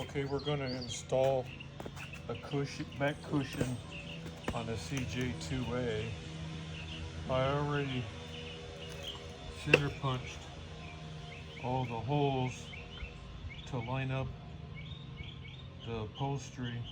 Okay, we're going to install a cushion, back cushion on a CJ2A. I already center punched all the holes to line up the upholstery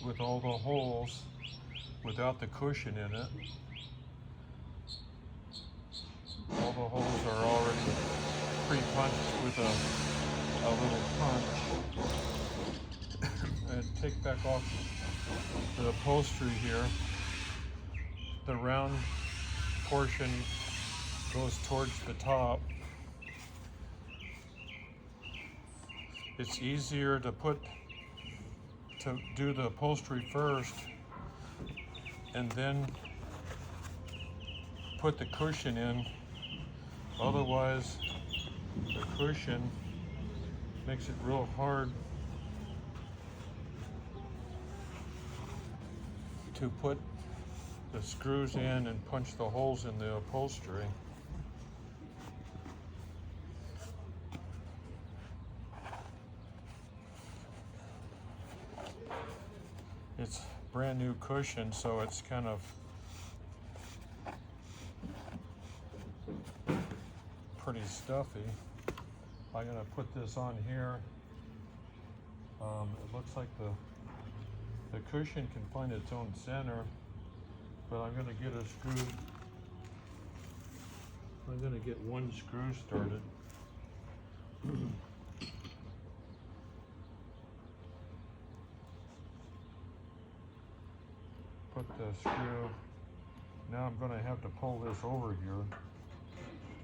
with all the holes without the cushion in it. All the holes are already pre-punched with a little punch. And take back off the upholstery here. The round portion goes towards the top. It's easier to do the upholstery first and then put the cushion in. Otherwise, the cushion makes it real hard to put the screws in and punch the holes in the upholstery. It's brand new cushion, so it's kind of pretty stuffy. I'm gonna put this on here. It looks like the cushion can find its own center, but I'm gonna get a screw. I'm gonna get one screw started. Put the screw. Now I'm gonna have to pull this over here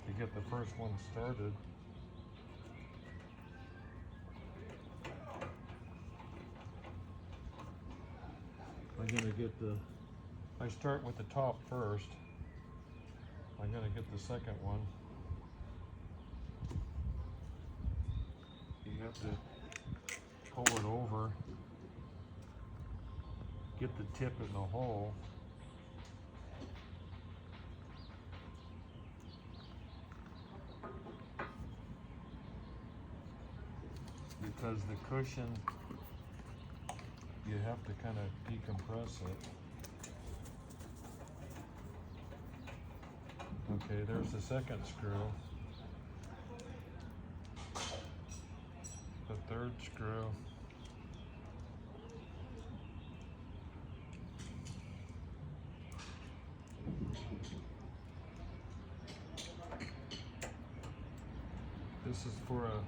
to get the first one started. I'm gonna get I start with the top first. I'm gonna get the second one. You have to pull it over, get the tip in the hole. Because the cushion, you have to kind of decompress it. Okay, there's the second screw. The third screw. This is for a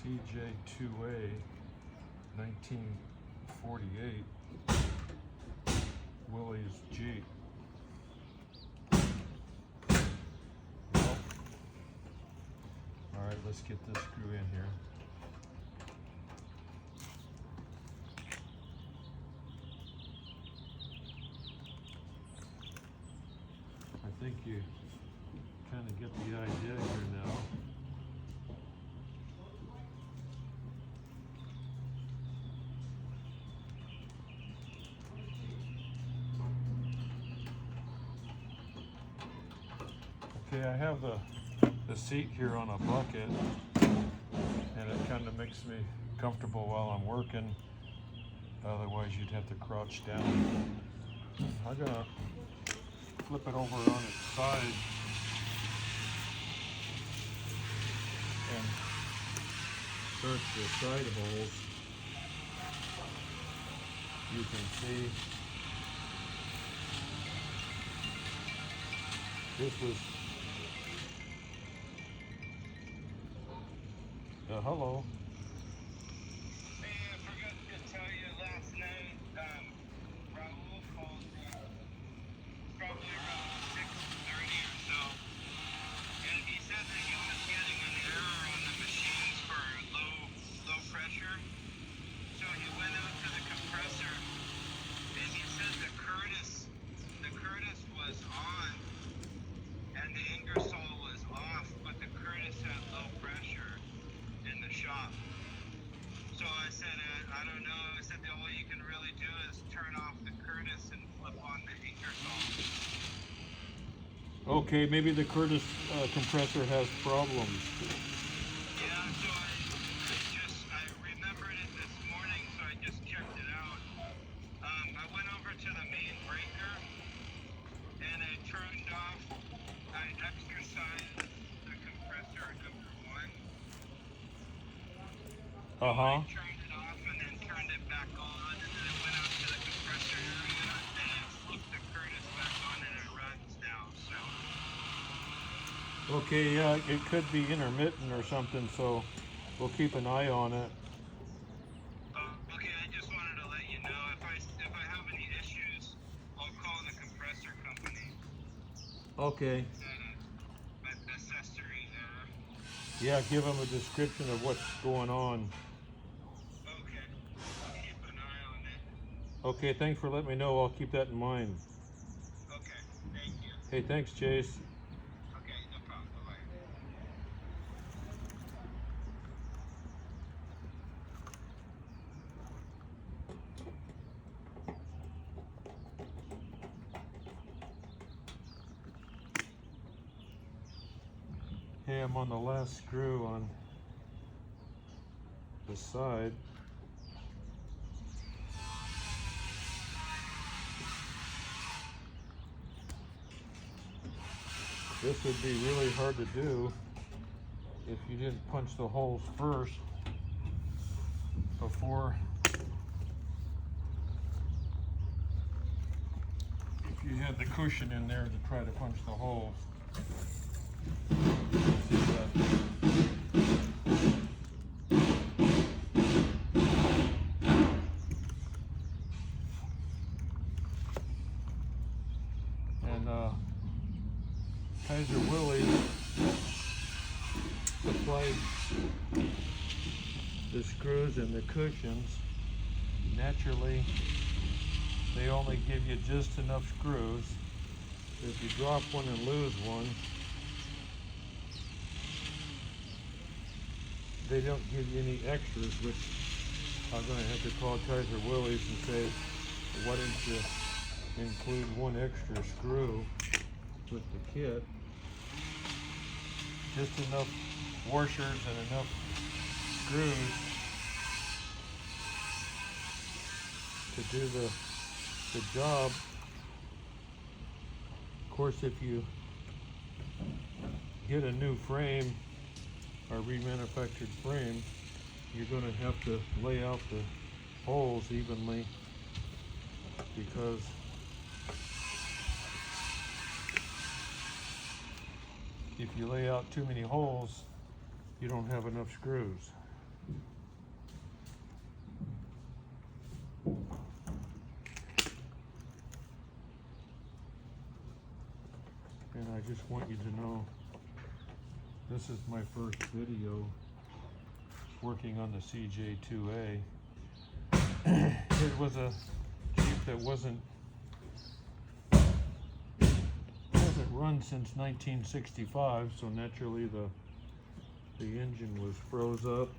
CJ2A 1948 Willy's Jeep. Well, all right, let's get this screw in here. I think you kind of get the idea here now. Okay, I have the seat here on a bucket, and it kind of makes me comfortable while I'm working. Otherwise, you'd have to crouch down. I'm gonna flip it over on its side and search the side holes. You can see this was hello. Hey, I forgot to tell you last night, Raul called me probably around 6:30 or so, and he said that he was getting an error on the machines for low pressure. So he went out to the compressor, and he said the Curtis was on, and the Ingersoll was off, but the Curtis had low pressure in the shop. So I said, I don't know. I said, all you can really do is turn off the Curtis and flip on the Ingersoll. Okay, maybe the Curtis compressor has problems. Yeah, so I Uh-huh. I turned it off and then turned it back on, and then I went out to the compressor area and flipped the Curtis back on, and it runs now. So Okay, yeah, it could be intermittent or something, so we'll keep an eye on it. okay, I just wanted to let you know if I have any issues, I'll call the compressor company. Okay. Accessory error. Yeah, give them a description of what's going on. Okay, I'll keep an eye on it. Okay, thanks for letting me know. I'll keep that in mind. Okay, thank you. Hey, thanks, Chase. Okay, no problem. Bye-bye. Hey, I'm on the last screw on the side. This would be really hard to do if you didn't punch the holes first before. If you had the cushion in there to try to punch the holes. See that? And Kaiser Willy supplied the screws and the cushions. Naturally, they only give you just enough screws. If you drop one and lose one, they don't give you any extras, which I'm going to have to call Kaiser Willy's and say, why didn't you include one extra screw with the kit? Just enough washers and enough screws to do the job. Of course, if you get a new frame or remanufactured frame, you're going to have to lay out the holes evenly, because if you lay out too many holes, you don't have enough screws. And I just want you to know, this is my first video working on the CJ2A. It was a Jeep that wasn't run since 1965, so naturally the engine was froze up.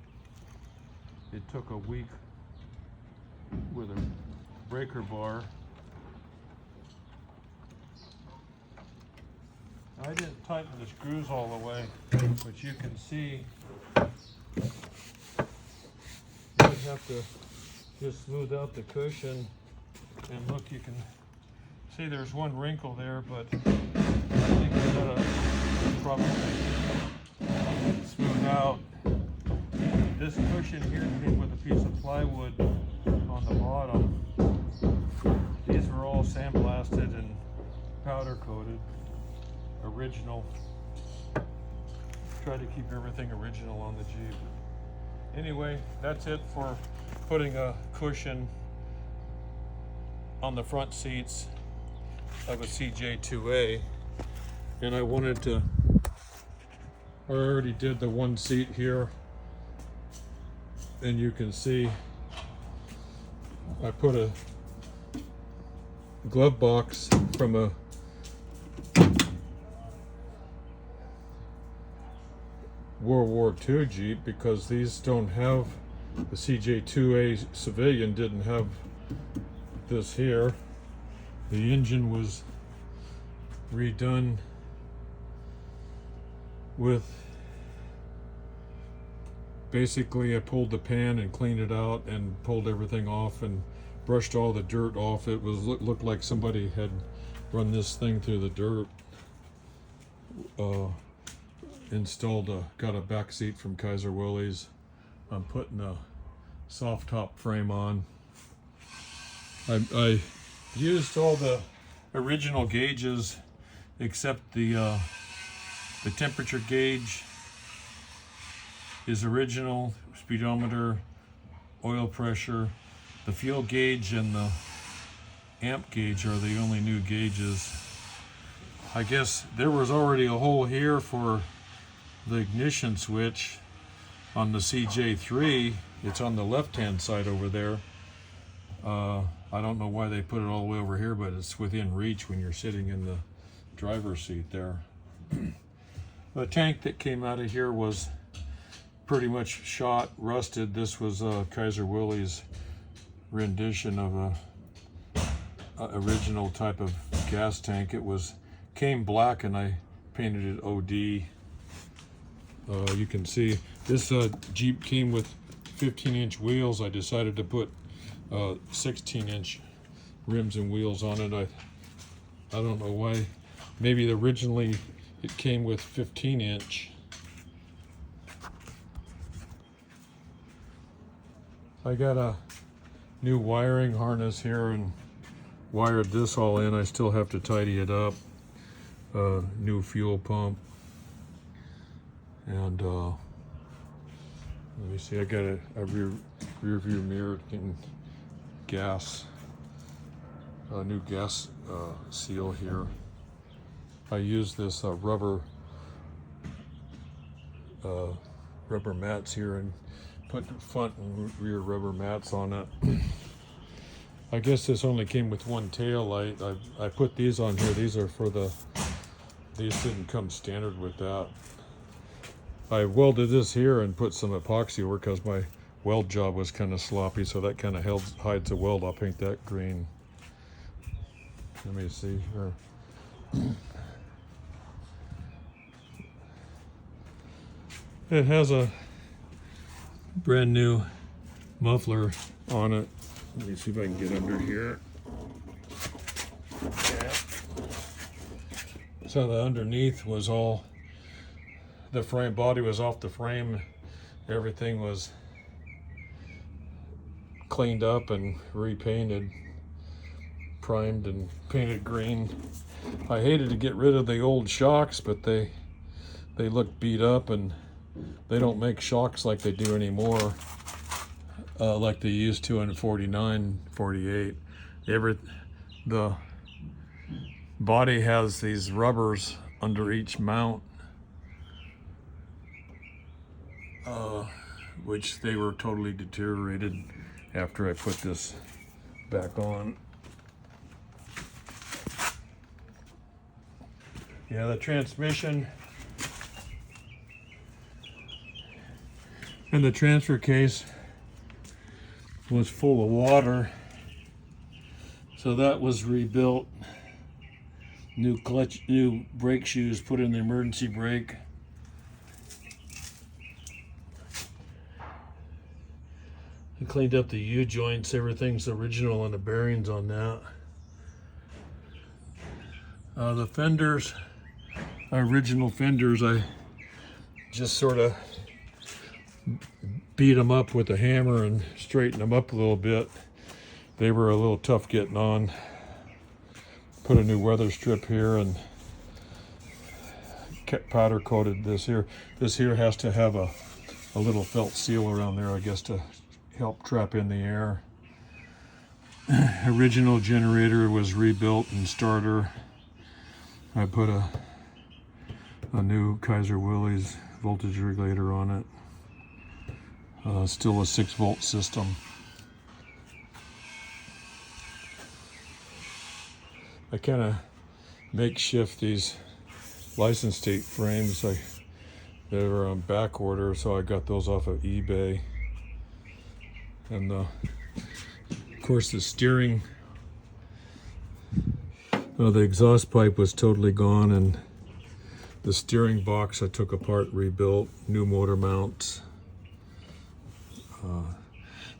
It took a week with a breaker bar. I didn't tighten the screws all the way, but you can see you have to just smooth out the cushion, and look, you can see there's one wrinkle there, but I think I gotta probably smooth out. This cushion here came with a piece of plywood on the bottom. These were all sandblasted and powder coated. Original. Try to keep everything original on the Jeep. Anyway, that's it for putting a cushion on the front seats of a CJ2A. And I wanted to, I already did the one seat here, and you can see I put a glove box from a World War II Jeep, because these don't have, the CJ2A civilian didn't have this here. The engine was redone with, basically I pulled the pan and cleaned it out and pulled everything off and brushed all the dirt off. It was looked like somebody had run this thing through the dirt. Installed got a back seat from Kaiser Willy's, I'm putting a soft top frame on. I used all the original gauges except the temperature gauge is original, speedometer, oil pressure. The fuel gauge and the amp gauge are the only new gauges. I guess there was already a hole here for the ignition switch on the CJ3. It's on the left-hand side over there. I don't know why they put it all the way over here, but it's within reach when you're sitting in the driver's seat there. The tank that came out of here was pretty much shot, rusted. This was Kaiser Willy's rendition of a original type of gas tank. It came black and I painted it OD. You can see this Jeep came with 15-inch wheels. I decided to put 16-inch rims and wheels on it. I don't know why. Maybe originally it came with 15-inch. I got a new wiring harness here and wired this all in. I still have to tidy it up. New fuel pump. And let me see, I got a rear view mirror getting gas, a new gas seal here. I use this rubber mats here and put front and rear rubber mats on it. I guess this only came with one tail light. I put these on here. These are for these didn't come standard with that. I welded this here and put some epoxy over because my weld job was kind of sloppy, so that kind of hides the weld. I'll paint that green. Let me see here. It has a brand new muffler on it. Let me see if I can get under here. Yeah. So the underneath was all, the frame body was off the frame. Everything was cleaned up and repainted, primed and painted green. I hated to get rid of the old shocks, but they look beat up and they don't make shocks like they do anymore, like they used to in 49, 48. The body has these rubbers under each mount, which they were totally deteriorated after I put this back on. Yeah, the transmission and the transfer case was full of water, so that was rebuilt. New clutch, new brake shoes put in the emergency brake. I cleaned up the U-joints. Everything's original on the bearings on that. The fenders, original fenders, I just sort of beat them up with a hammer and straighten them up a little bit. They were a little tough getting on. Put a new weather strip here and powder coated this here. This here has to have a little felt seal around there, I guess, to help trap in the air. Original generator was rebuilt and starter. I put a new Kaiser Willy's voltage regulator on it. Still a 6-volt system. I kind of makeshift these license tape frames. They were on back order, so I got those off of eBay. And of course the steering, the exhaust pipe was totally gone, and the steering box I took apart, rebuilt, new motor mounts.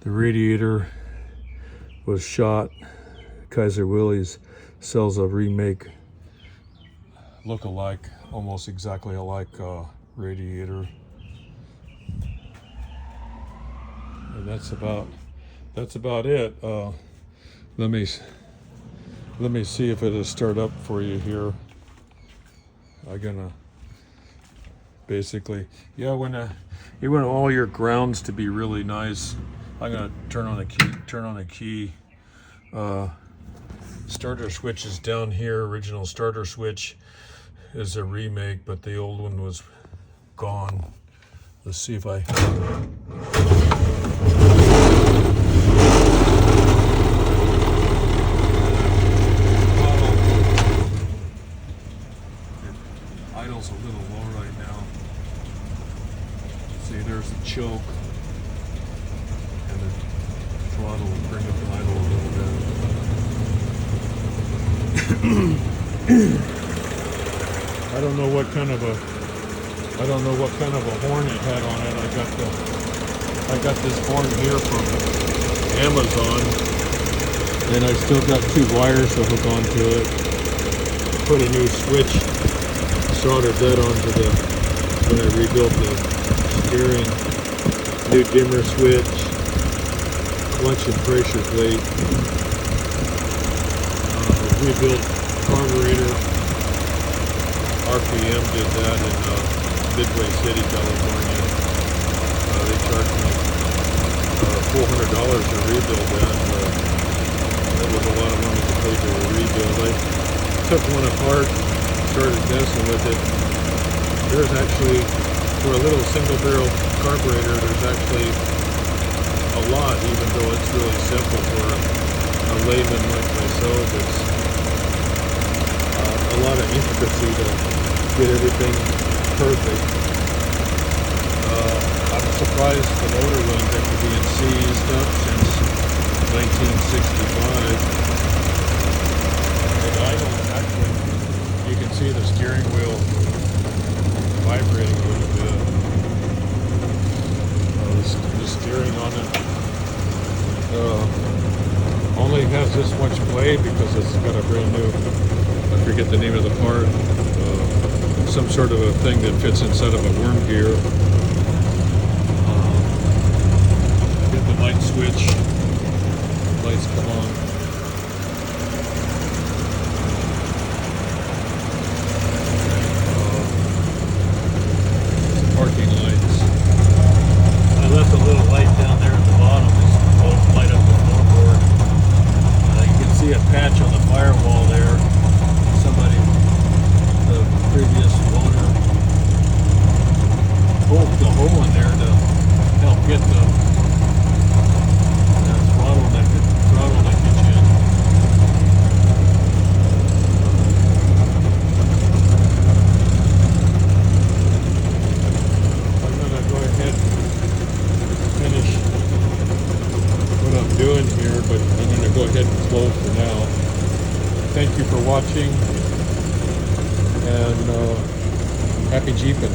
The radiator was shot. Kaiser Willy's sells a remake, look-alike, almost exactly alike radiator. and that's about it. Let me see if it'll start up for you here. I'm gonna basically, yeah, when you want all your grounds to be really nice, I'm gonna turn on the key. Starter switch is down here. Original starter switch is a remake, but the old one was gone. Let's see if I idle's a little low right now. See, there's the choke, and the throttle will bring up the idle a little bit. I don't know what kind of a horn it had on it. I got this horn here from Amazon, and I still got 2 wires to hook onto it. Put a new switch, soldered that onto when I rebuilt the steering. New dimmer switch, clutch and pressure plate. Rebuilt carburetor. RPM did that in Midway City, California. They charged me $400 to rebuild that. That was a lot of money to pay for a rebuild. I took one apart, started messing with it. There's actually, for a little single barrel carburetor, there's actually a lot, even though it's really simple for a layman like myself. It's a lot of intricacy to get everything perfect. I'm surprised the motor runs after being seized up since 1965. And actually, you can see the steering wheel vibrating a little bit. The steering on it only has this much play because it's got a brand new, I forget the name of the part, some sort of a thing that fits inside of a worm gear. Hit the light switch, lights come on. Parking lights. I left a little light down there at the bottom to light up the floorboard. You can see a patch on the firewall there. Somebody, the previous owner, poked the hole in there to help get the throttle that gets you in. I'm gonna go ahead and finish what I'm doing here, but I'm gonna go ahead and close for now. Thank you for watching, and happy Jeeping.